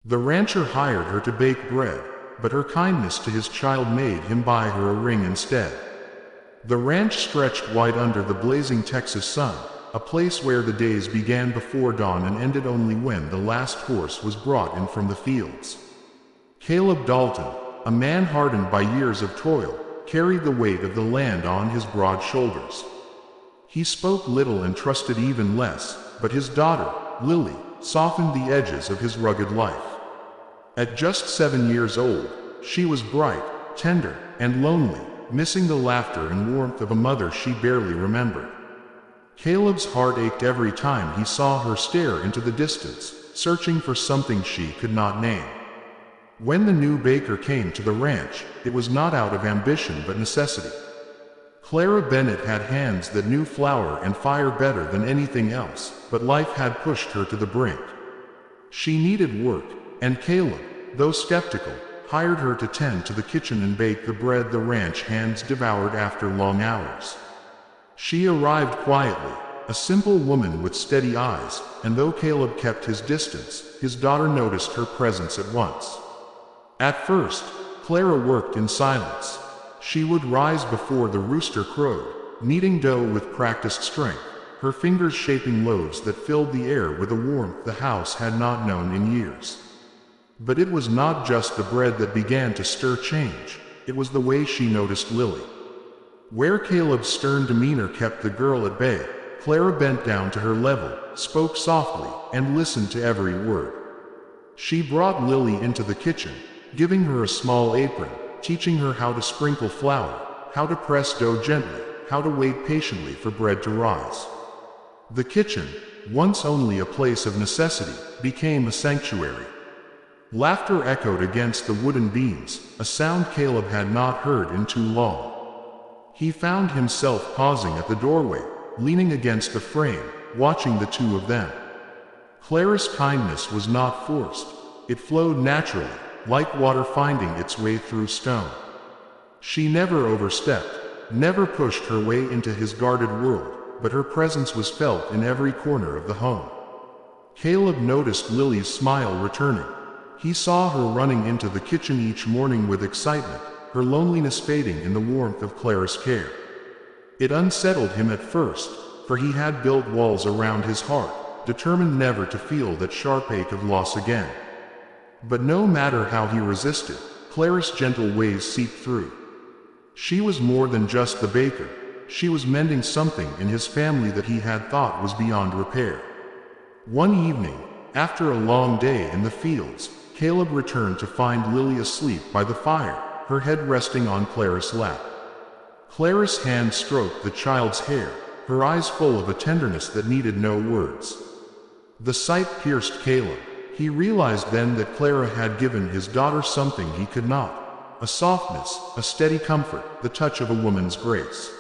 The rancher hired her to bake bread, but her kindness to his child made him buy her a ring instead. The ranch stretched wide under the blazing Texas sun, a place where the days began before dawn and ended only when the last horse was brought in from the fields. Caleb Dalton, a man hardened by years of toil, carried the weight of the land on his broad shoulders. He spoke little and trusted even less, but his daughter, Lily, softened the edges of his rugged life. At just 7 years old, she was bright, tender, and lonely, missing the laughter and warmth of a mother she barely remembered. Caleb's heart ached every time he saw her stare into the distance, searching for something she could not name. When the new baker came to the ranch, it was not out of ambition but necessity. Clara Bennett had hands that knew flour and fire better than anything else, but life had pushed her to the brink. She needed work, and Caleb, though skeptical, hired her to tend to the kitchen and bake the bread the ranch hands devoured after long hours. She arrived quietly, a simple woman with steady eyes, and though Caleb kept his distance, his daughter noticed her presence at once. At first, Clara worked in silence. She would rise before the rooster crowed, kneading dough with practiced strength, her fingers shaping loaves that filled the air with a warmth the house had not known in years. But it was not just the bread that began to stir change, it was the way she noticed Lily. Where Caleb's stern demeanor kept the girl at bay, Clara bent down to her level, spoke softly, and listened to every word. She brought Lily into the kitchen, giving her a small apron, teaching her how to sprinkle flour, how to press dough gently, how to wait patiently for bread to rise. The kitchen, once only a place of necessity, became a sanctuary. Laughter echoed against the wooden beams, a sound Caleb had not heard in too long. He found himself pausing at the doorway, leaning against the frame, watching the two of them. Clara's kindness was not forced. It flowed naturally, like water finding its way through stone. She never overstepped, never pushed her way into his guarded world, but her presence was felt in every corner of the home. Caleb noticed Lily's smile returning. He saw her running into the kitchen each morning with excitement, her loneliness fading in the warmth of Clara's care. It unsettled him at first, for he had built walls around his heart, determined never to feel that sharp ache of loss again. But no matter how he resisted, Clara's gentle ways seeped through. She was more than just the baker. She was mending something in his family that he had thought was beyond repair. One evening, after a long day in the fields, Caleb returned to find Lily asleep by the fire, her head resting on Clara's lap. Clara's hand stroked the child's hair, her eyes full of a tenderness that needed no words. The sight pierced Caleb. He realized then that Clara had given his daughter something he could not: a softness, a steady comfort, the touch of a woman's grace.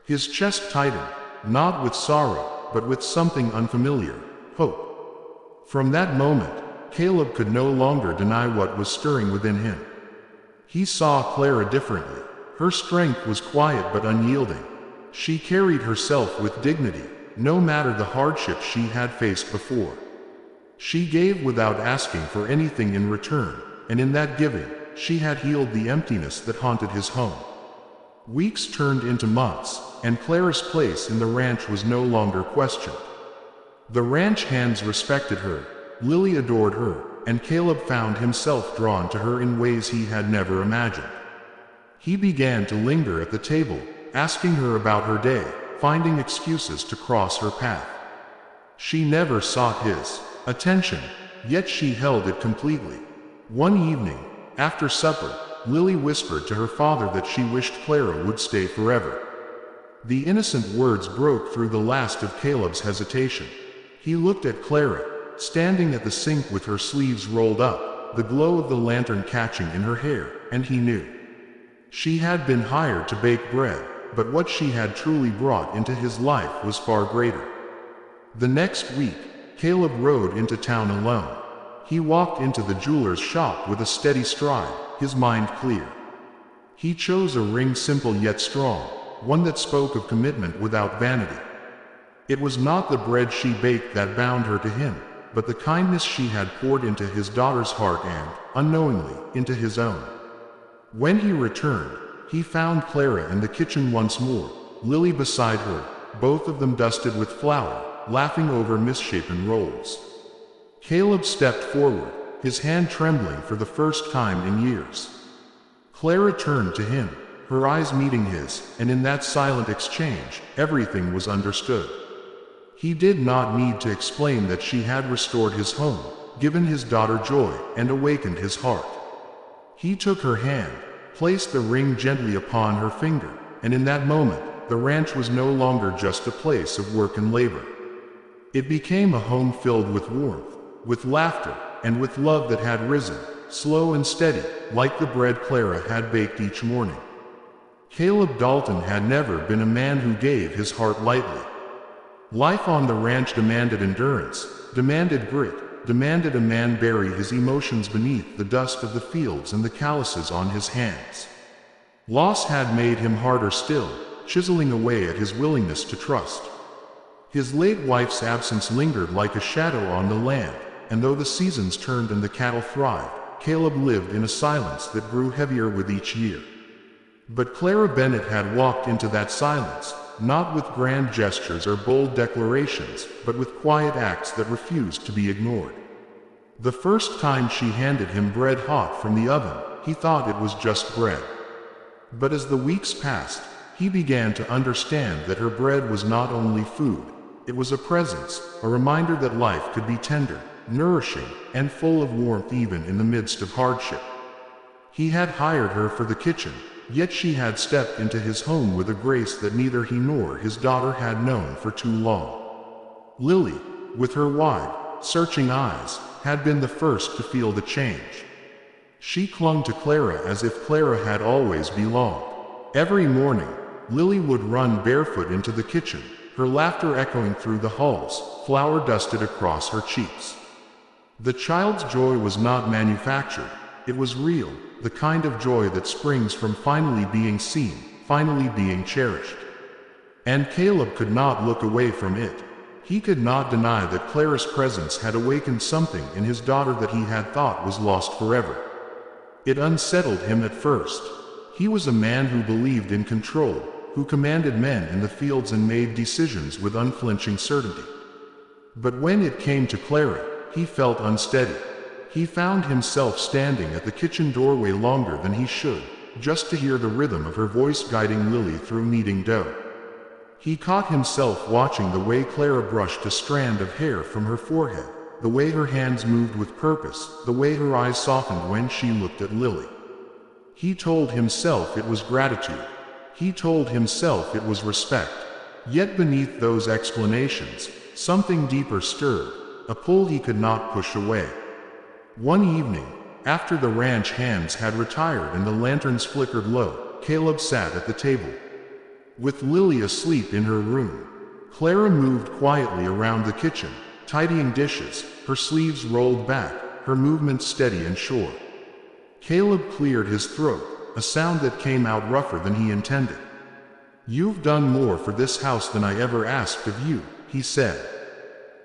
His chest tightened, not with sorrow, but with something unfamiliar: hope. From that moment, Caleb could no longer deny what was stirring within him. He saw Clara differently. Her strength was quiet but unyielding. She carried herself with dignity, no matter the hardships she had faced before. She gave without asking for anything in return, and in that giving, she had healed the emptiness that haunted his home. Weeks turned into months, and Clara's place in the ranch was no longer questioned. The ranch hands respected her, Lily adored her, and Caleb found himself drawn to her in ways he had never imagined. He began to linger at the table, asking her about her day, finding excuses to cross her path. She never sought his attention, yet she held it completely. One evening, after supper, Lily whispered to her father that she wished Clara would stay forever. The innocent words broke through the last of Caleb's hesitation. He looked at Clara, standing at the sink with her sleeves rolled up, the glow of the lantern catching in her hair, and he knew. She had been hired to bake bread, but what she had truly brought into his life was far greater. The next week, Caleb rode into town alone. He walked into the jeweler's shop with a steady stride, his mind clear. He chose a ring simple yet strong, one that spoke of commitment without vanity. It was not the bread she baked that bound her to him, but the kindness she had poured into his daughter's heart and, unknowingly, into his own. When he returned, he found Clara in the kitchen once more, Lily beside her, both of them dusted with flour, laughing over misshapen rolls. Caleb stepped forward, his hand trembling for the first time in years. Clara turned to him, her eyes meeting his, and in that silent exchange, everything was understood. He did not need to explain that she had restored his home, given his daughter joy, and awakened his heart. He took her hand, placed the ring gently upon her finger, and in that moment, the ranch was no longer just a place of work and labor. It became a home filled with warmth, with laughter, and with love that had risen, slow and steady, like the bread Clara had baked each morning. Caleb Dalton had never been a man who gave his heart lightly. Life on the ranch demanded endurance, demanded grit, demanded a man bury his emotions beneath the dust of the fields and the calluses on his hands. Loss had made him harder still, chiseling away at his willingness to trust. His late wife's absence lingered like a shadow on the land, and though the seasons turned and the cattle thrived, Caleb lived in a silence that grew heavier with each year. But Clara Bennett had walked into that silence, not with grand gestures or bold declarations, but with quiet acts that refused to be ignored. The first time she handed him bread hot from the oven, he thought it was just bread. But as the weeks passed, he began to understand that her bread was not only food, it was a presence, a reminder that life could be tender, nourishing, and full of warmth even in the midst of hardship. He had hired her for the kitchen, yet she had stepped into his home with a grace that neither he nor his daughter had known for too long. Lily, with her wide, searching eyes, had been the first to feel the change. She clung to Clara as if Clara had always belonged. Every morning, Lily would run barefoot into the kitchen, her laughter echoing through the halls, flour dusted across her cheeks. The child's joy was not manufactured, it was real, the kind of joy that springs from finally being seen, finally being cherished. And Caleb could not look away from it. He could not deny that Clara's presence had awakened something in his daughter that he had thought was lost forever. It unsettled him at first. He was a man who believed in control, who commanded men in the fields and made decisions with unflinching certainty. But when it came to Clara, he felt unsteady. He found himself standing at the kitchen doorway longer than he should, just to hear the rhythm of her voice guiding Lily through kneading dough. He caught himself watching the way Clara brushed a strand of hair from her forehead, the way her hands moved with purpose, the way her eyes softened when she looked at Lily. He told himself it was gratitude. He told himself it was respect. Yet beneath those explanations, something deeper stirred, a pull he could not push away. One evening, after the ranch hands had retired and the lanterns flickered low, Caleb sat at the table. With Lily asleep in her room, Clara moved quietly around the kitchen, tidying dishes, her sleeves rolled back, her movements steady and sure. Caleb cleared his throat, a sound that came out rougher than he intended. "You've done more for this house than I ever asked of you," he said.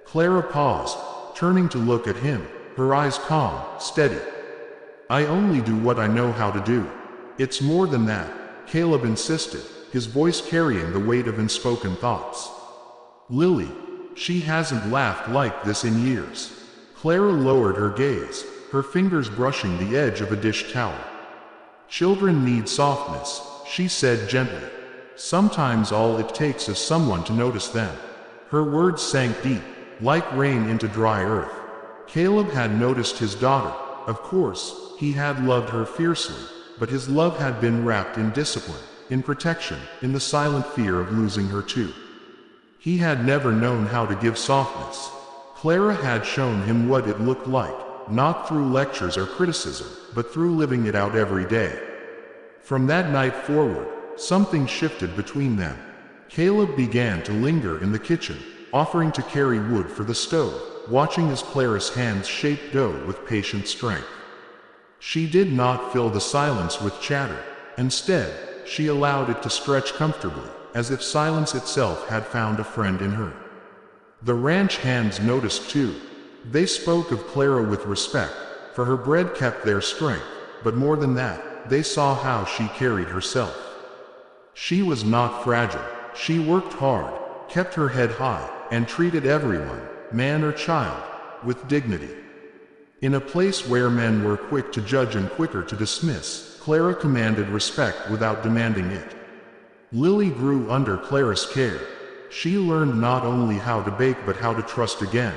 Clara paused, turning to look at him, her eyes calm, steady. "I only do what I know how to do. It's more than that," Caleb insisted, his voice carrying the weight of unspoken thoughts. "Lily, she hasn't laughed like this in years." Clara lowered her gaze, her fingers brushing the edge of a dish towel. "Children need softness," she said gently. "Sometimes all it takes is someone to notice them." Her words sank deep, like rain into dry earth. Caleb had noticed his daughter. Of course, he had loved her fiercely, but his love had been wrapped in discipline, in protection, in the silent fear of losing her too. He had never known how to give softness. Clara had shown him what it looked like, not through lectures or criticism, but through living it out every day. From that night forward, something shifted between them. Caleb began to linger in the kitchen, offering to carry wood for the stove, watching as Clara's hands shaped dough with patient strength. She did not fill the silence with chatter. Instead, she allowed it to stretch comfortably, as if silence itself had found a friend in her. The ranch hands noticed too. They spoke of Clara with respect, for her bread kept their strength, but more than that, they saw how she carried herself. She was not fragile. She worked hard, kept her head high, and treated everyone, man or child, with dignity. In a place where men were quick to judge and quicker to dismiss, Clara commanded respect without demanding it. Lily grew under Clara's care. She learned not only how to bake but how to trust again.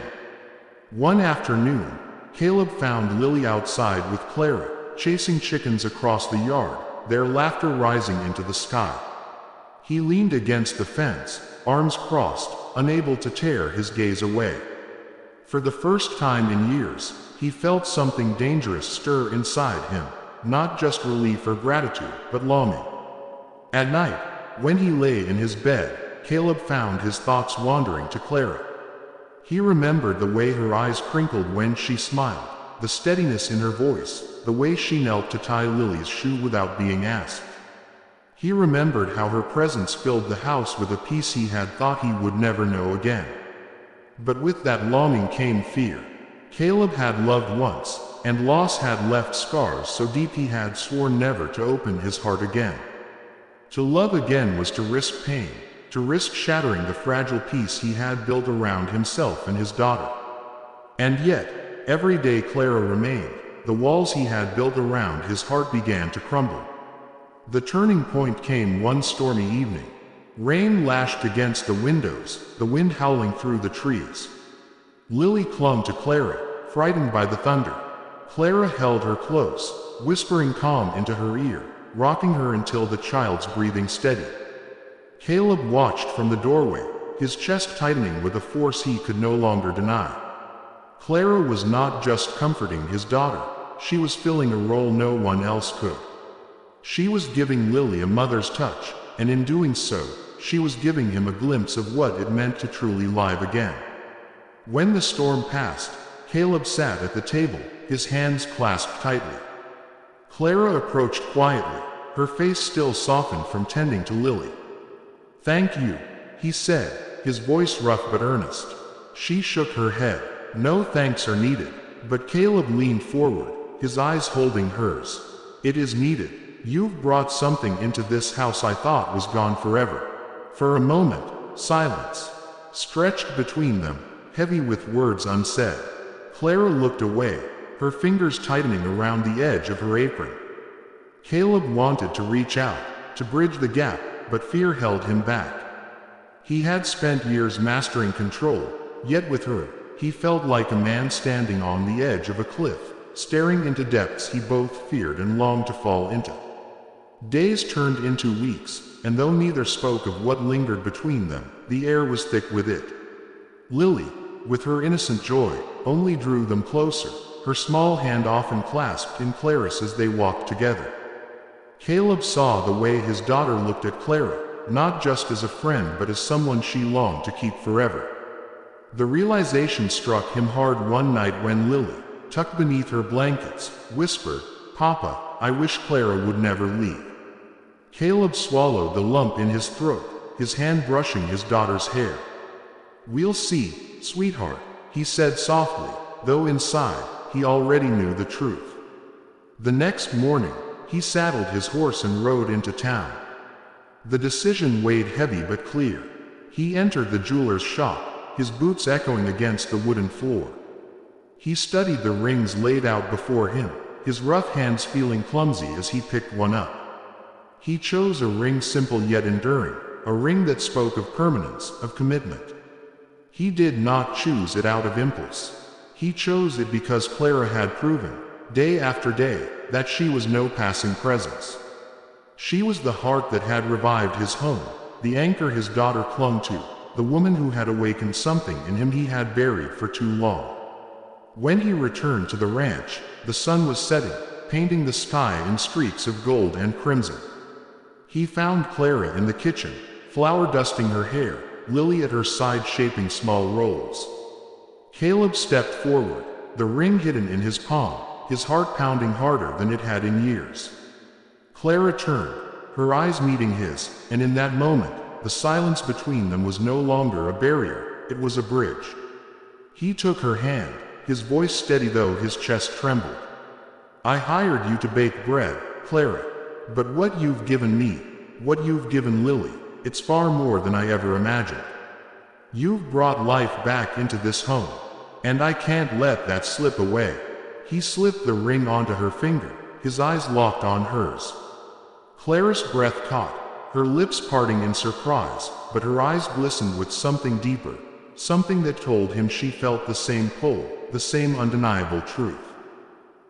One afternoon, Caleb found Lily outside with Clara, chasing chickens across the yard, their laughter rising into the sky. He leaned against the fence, arms crossed, unable to tear his gaze away. For the first time in years, he felt something dangerous stir inside him, not just relief or gratitude, but longing. At night, when he lay in his bed, Caleb found his thoughts wandering to Clara. He remembered the way her eyes crinkled when she smiled, the steadiness in her voice, the way she knelt to tie Lily's shoe without being asked. He remembered how her presence filled the house with a peace he had thought he would never know again. But with that longing came fear. Caleb had loved once, and loss had left scars so deep he had sworn never to open his heart again. To love again was to risk pain, to risk shattering the fragile peace he had built around himself and his daughter. And yet, every day Clara remained. The walls he had built around his heart began to crumble. The turning point came one stormy evening. Rain lashed against the windows, the wind howling through the trees. Lily clung to Clara, frightened by the thunder. Clara held her close, whispering calm into her ear, rocking her until the child's breathing steadied. Caleb watched from the doorway, his chest tightening with a force he could no longer deny. Clara was not just comforting his daughter, she was filling a role no one else could. She was giving Lily a mother's touch, and in doing so, she was giving him a glimpse of what it meant to truly live again. When the storm passed, Caleb sat at the table, his hands clasped tightly. Clara approached quietly, her face still softened from tending to Lily. "Thank you," he said, his voice rough but earnest. She shook her head. "No thanks are needed." But Caleb leaned forward, his eyes holding hers. "It is needed. You've brought something into this house I thought was gone forever." For a moment, silence stretched between them, heavy with words unsaid. Clara looked away, her fingers tightening around the edge of her apron. Caleb wanted to reach out, to bridge the gap, but fear held him back. He had spent years mastering control, yet with her, he felt like a man standing on the edge of a cliff, staring into depths he both feared and longed to fall into. Days turned into weeks, and though neither spoke of what lingered between them, the air was thick with it. Lily, with her innocent joy, only drew them closer, her small hand often clasped in Clara's as they walked together. Caleb saw the way his daughter looked at Clara, not just as a friend but as someone she longed to keep forever. The realization struck him hard one night when Lily, tucked beneath her blankets, whispered, "Papa, I wish Clara would never leave." Caleb swallowed the lump in his throat, his hand brushing his daughter's hair. "We'll see, sweetheart," he said softly, though inside, he already knew the truth. The next morning, he saddled his horse and rode into town. The decision weighed heavy but clear. He entered the jeweler's shop, his boots echoing against the wooden floor. He studied the rings laid out before him, his rough hands feeling clumsy as he picked one up. He chose a ring simple yet enduring, a ring that spoke of permanence, of commitment. He did not choose it out of impulse. He chose it because Clara had proven, day after day, that she was no passing presence. She was the heart that had revived his home, the anchor his daughter clung to, the woman who had awakened something in him he had buried for too long. When he returned to the ranch, the sun was setting, painting the sky in streaks of gold and crimson. He found Clara in the kitchen, flour dusting her hair, Lily at her side shaping small rolls. Caleb stepped forward, the ring hidden in his palm, his heart pounding harder than it had in years. Clara turned, her eyes meeting his, and in that moment, the silence between them was no longer a barrier, it was a bridge. He took her hand, his voice steady though his chest trembled. "I hired you to bake bread, Clara. But what you've given me, what you've given Lily, it's far more than I ever imagined. You've brought life back into this home, and I can't let that slip away." He slipped the ring onto her finger, his eyes locked on hers. Clara's breath caught, her lips parting in surprise, but her eyes glistened with something deeper, something that told him she felt the same pull, the same undeniable truth.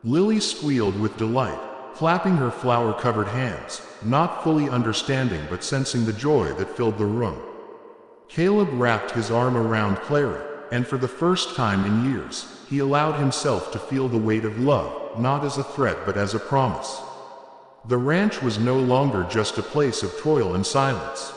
Lily squealed with delight, clapping her flour-covered hands, not fully understanding but sensing the joy that filled the room. Caleb wrapped his arm around Clara, and for the first time in years, he allowed himself to feel the weight of love, not as a threat but as a promise. The ranch was no longer just a place of toil and silence.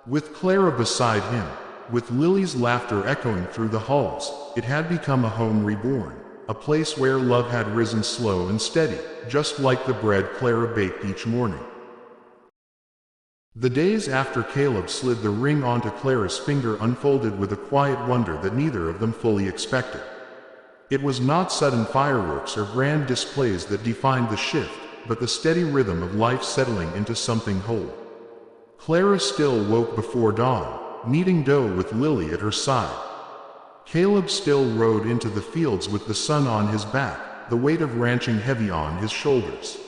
With Clara beside him, with Lily's laughter echoing through the halls, it had become a home reborn, a place where love had risen slow and steady, just like the bread Clara baked each morning. The days after Caleb slid the ring onto Clara's finger unfolded with a quiet wonder that neither of them fully expected. It was not sudden fireworks or grand displays that defined the shift, but the steady rhythm of life settling into something whole. Clara still woke before dawn, kneading dough with Lily at her side. Caleb still rode into the fields with the sun on his back, the weight of ranching heavy on his shoulders.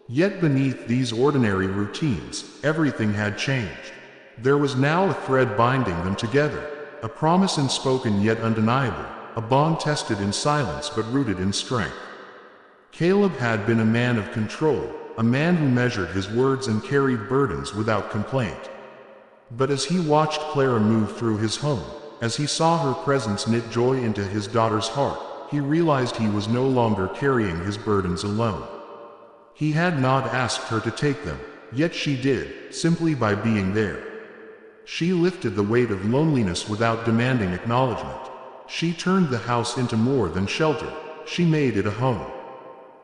Yet beneath these ordinary routines, everything had changed. There was now a thread binding them together, a promise unspoken yet undeniable, a bond tested in silence but rooted in strength. Caleb had been a man of control, a man who measured his words and carried burdens without complaint. But as he watched Clara move through his home, as he saw her presence knit joy into his daughter's heart, he realized he was no longer carrying his burdens alone. He had not asked her to take them, yet she did, simply by being there. She lifted the weight of loneliness without demanding acknowledgement. She turned the house into more than shelter, she made it a home.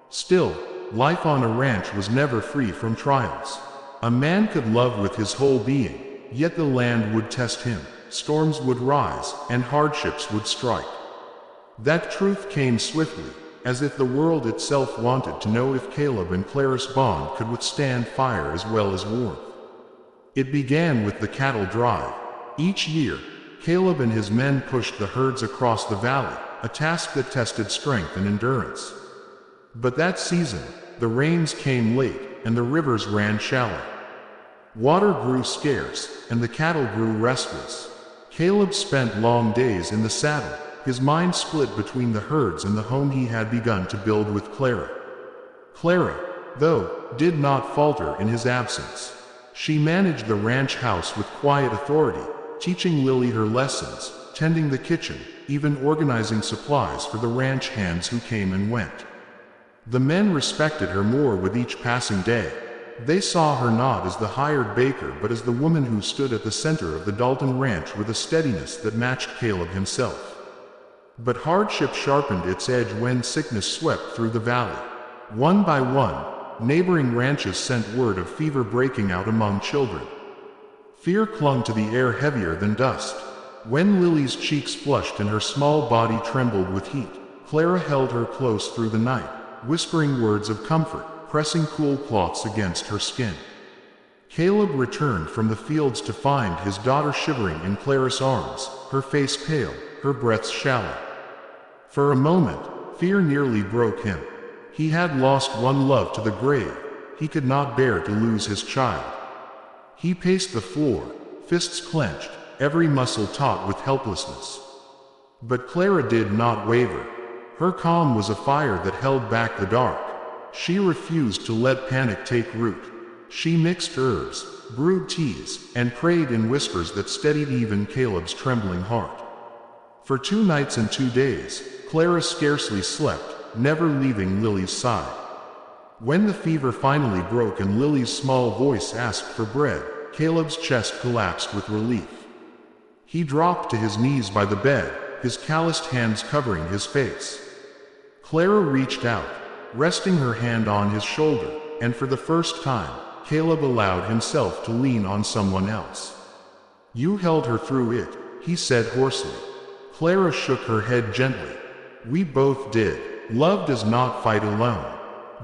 Still, life on a ranch was never free from trials. A man could love with his whole being, yet the land would test him, storms would rise, and hardships would strike. That truth came swiftly, as if the world itself wanted to know if Caleb and Clara's bond could withstand fire as well as warmth. It began with the cattle drive. Each year, Caleb and his men pushed the herds across the valley, a task that tested strength and endurance. But that season, the rains came late, and the rivers ran shallow. Water grew scarce, and the cattle grew restless. Caleb spent long days in the saddle, his mind split between the herds and the home he had begun to build with Clara. Clara, though, did not falter in his absence. She managed the ranch house with quiet authority, teaching Lily her lessons, tending the kitchen, even organizing supplies for the ranch hands who came and went. The men respected her more with each passing day. They saw her not as the hired baker but as the woman who stood at the center of the Dalton Ranch with a steadiness that matched Caleb himself. But hardship sharpened its edge when sickness swept through the valley. One by one, neighboring ranches sent word of fever breaking out among children. Fear clung to the air heavier than dust. When Lily's cheeks flushed and her small body trembled with heat, Clara held her close through the night, whispering words of comfort, pressing cool cloths against her skin. Caleb returned from the fields to find his daughter shivering in Clara's arms, her face pale, her breath shallow. For a moment, fear nearly broke him. He had lost one love to the grave. He could not bear to lose his child. He paced the floor, fists clenched, every muscle taut with helplessness. But Clara did not waver. Her calm was a fire that held back the dark. She refused to let panic take root. She mixed herbs, brewed teas, and prayed in whispers that steadied even Caleb's trembling heart. For 2 nights and 2 days, Clara scarcely slept, never leaving Lily's side. When the fever finally broke and Lily's small voice asked for bread, Caleb's chest collapsed with relief. He dropped to his knees by the bed, his calloused hands covering his face. Clara reached out, resting her hand on his shoulder, and for the first time, Caleb allowed himself to lean on someone else. "You held her through it," he said hoarsely. Clara shook her head gently. We both did. Love does not fight alone.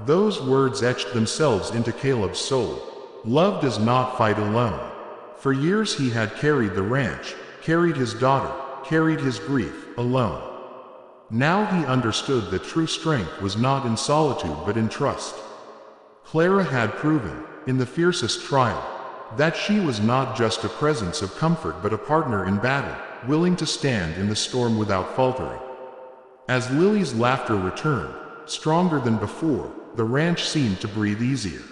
Those words etched themselves into Caleb's soul. Love does not fight alone. For years he had carried the ranch, carried his daughter, carried his grief, alone. Now he understood that true strength was not in solitude but in trust. Clara had proven, in the fiercest trial, that she was not just a presence of comfort but a partner in battle, willing to stand in the storm without faltering. As Lily's laughter returned, stronger than before, the ranch seemed to breathe easier.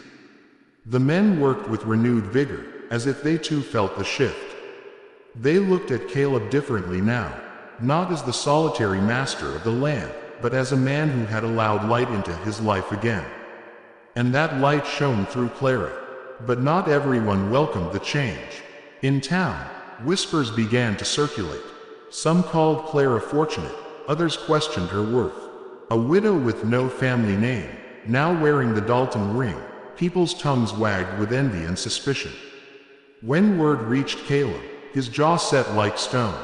The men worked with renewed vigor, as if they too felt the shift. They looked at Caleb differently now, not as the solitary master of the land, but as a man who had allowed light into his life again. And that light shone through Clara. But not everyone welcomed the change. In town, whispers began to circulate. Some called Clara fortunate, others questioned her worth. A widow with no family name, now wearing the Dalton ring, people's tongues wagged with envy and suspicion. When word reached Caleb, his jaw set like stone.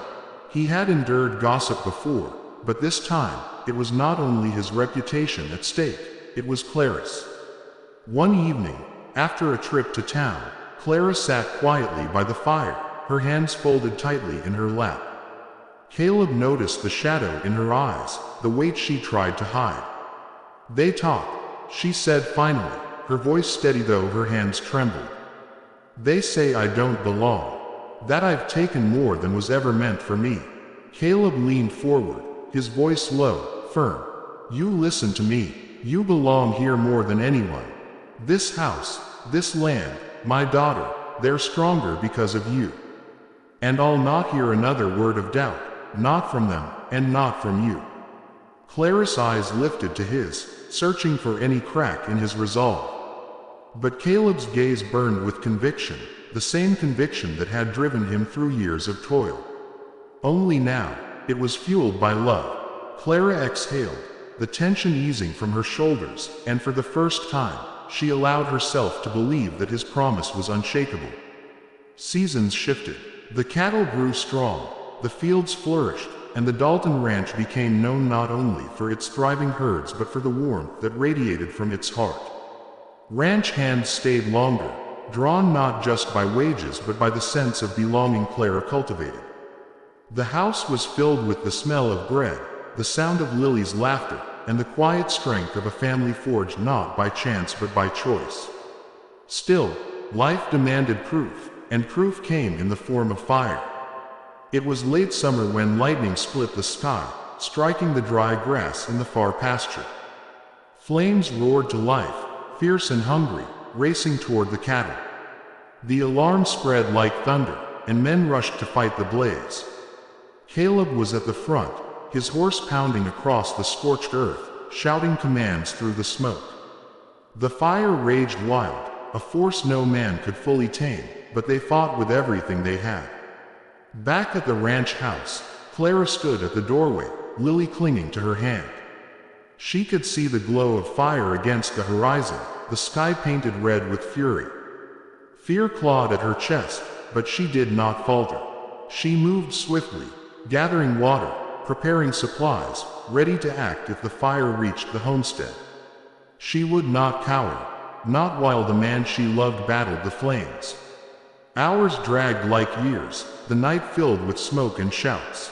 He had endured gossip before, but this time, it was not only his reputation at stake, it was Clara's. One evening, after a trip to town, Clara sat quietly by the fire, her hands folded tightly in her lap. Caleb noticed the shadow in her eyes, the weight she tried to hide. "They talk," she said finally, her voice steady though her hands trembled. "They say I don't belong, that I've taken more than was ever meant for me." Caleb leaned forward, his voice low, firm. "You listen to me. You belong here more than anyone. This house, this land, my daughter, they're stronger because of you. And I'll not hear another word of doubt, not from them, and not from you." Clara's eyes lifted to his, searching for any crack in his resolve. But Caleb's gaze burned with conviction, the same conviction that had driven him through years of toil. Only now, it was fueled by love. Clara exhaled, the tension easing from her shoulders, and for the first time, she allowed herself to believe that his promise was unshakable. Seasons shifted. The cattle grew strong, the fields flourished, and the Dalton Ranch became known not only for its thriving herds but for the warmth that radiated from its heart. Ranch hands stayed longer, drawn not just by wages but by the sense of belonging Clara cultivated. The house was filled with the smell of bread, the sound of Lily's laughter, and the quiet strength of a family forged not by chance but by choice. Still, life demanded proof, and proof came in the form of fire. It was late summer when lightning split the sky, striking the dry grass in the far pasture. Flames roared to life, fierce and hungry, racing toward the cattle. The alarm spread like thunder, and men rushed to fight the blaze. Caleb was at the front, his horse pounding across the scorched earth, shouting commands through the smoke. The fire raged wild, a force no man could fully tame, but they fought with everything they had. Back at the ranch house, Clara stood at the doorway, Lily clinging to her hand. She could see the glow of fire against the horizon, the sky painted red with fury. Fear clawed at her chest, but she did not falter. She moved swiftly, gathering water, preparing supplies, ready to act if the fire reached the homestead. She would not cower, not while the man she loved battled the flames. Hours dragged like years, the night filled with smoke and shouts.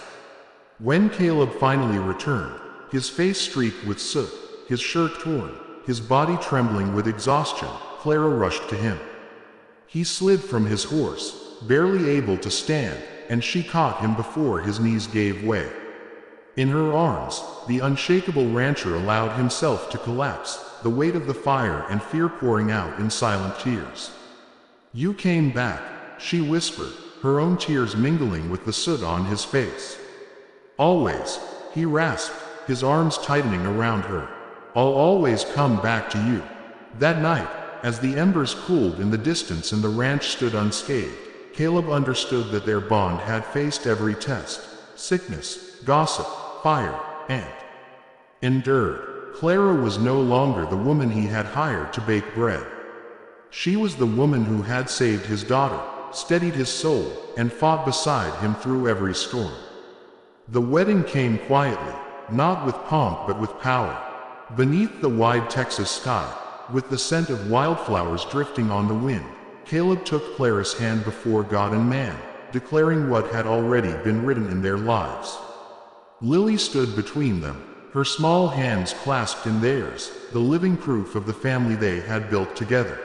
When Caleb finally returned, his face streaked with soot, his shirt torn, his body trembling with exhaustion, Clara rushed to him. He slid from his horse, barely able to stand, and she caught him before his knees gave way. In her arms, the unshakable rancher allowed himself to collapse, the weight of the fire and fear pouring out in silent tears. "You came back," she whispered, her own tears mingling with the soot on his face. "Always," he rasped, his arms tightening around her. "I'll always come back to you." That night, as the embers cooled in the distance and the ranch stood unscathed, Caleb understood that their bond had faced every test: sickness, gossip, fire, and endured. Clara was no longer the woman he had hired to bake bread. She was the woman who had saved his daughter, steadied his soul, and fought beside him through every storm. The wedding came quietly, not with pomp but with power. Beneath the wide Texas sky, with the scent of wildflowers drifting on the wind, Caleb took Clara's hand before God and man, declaring what had already been written in their lives. Lily stood between them, her small hands clasped in theirs, the living proof of the family they had built together.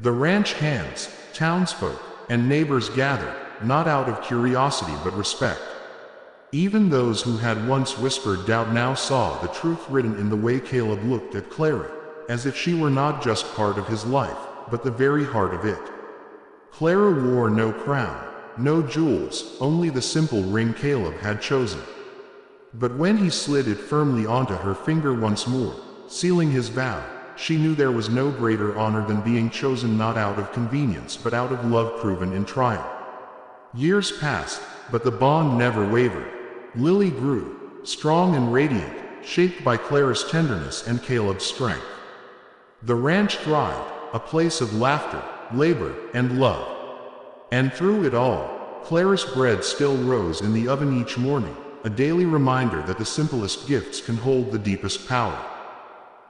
The ranch hands, townsfolk, and neighbors gathered, not out of curiosity but respect. Even those who had once whispered doubt now saw the truth written in the way Caleb looked at Clara, as if she were not just part of his life, but the very heart of it. Clara wore no crown, no jewels, only the simple ring Caleb had chosen. But when he slid it firmly onto her finger once more, sealing his vow, she knew there was no greater honor than being chosen not out of convenience but out of love proven in trial. Years passed, but the bond never wavered. Lily grew, strong and radiant, shaped by Clara's tenderness and Caleb's strength. The ranch thrived, a place of laughter, labor, and love. And through it all, Clara's bread still rose in the oven each morning, a daily reminder that the simplest gifts can hold the deepest power.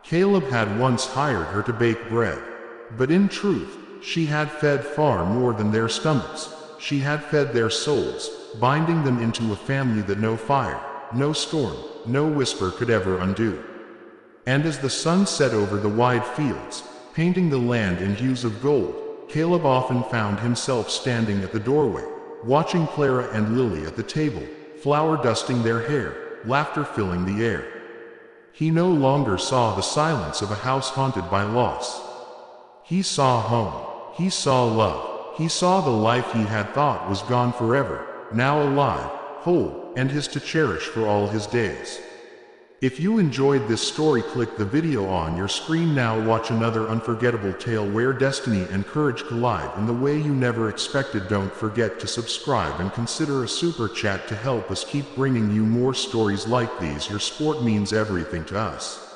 Caleb had once hired her to bake bread, but in truth, she had fed far more than their stomachs. She had fed their souls, binding them into a family that no fire, no storm, no whisper could ever undo. And as the sun set over the wide fields, painting the land in hues of gold, Caleb often found himself standing at the doorway, watching Clara and Lily at the table, flour dusting their hair, laughter filling the air. He no longer saw the silence of a house haunted by loss. He saw home. He saw love. He saw the life he had thought was gone forever, now alive, whole, and his to cherish for all his days. If you enjoyed this story, click the video on your screen now. Watch another unforgettable tale where destiny and courage collide in the way you never expected. Don't forget to subscribe and consider a super chat to help us keep bringing you more stories like these. Your support means everything to us.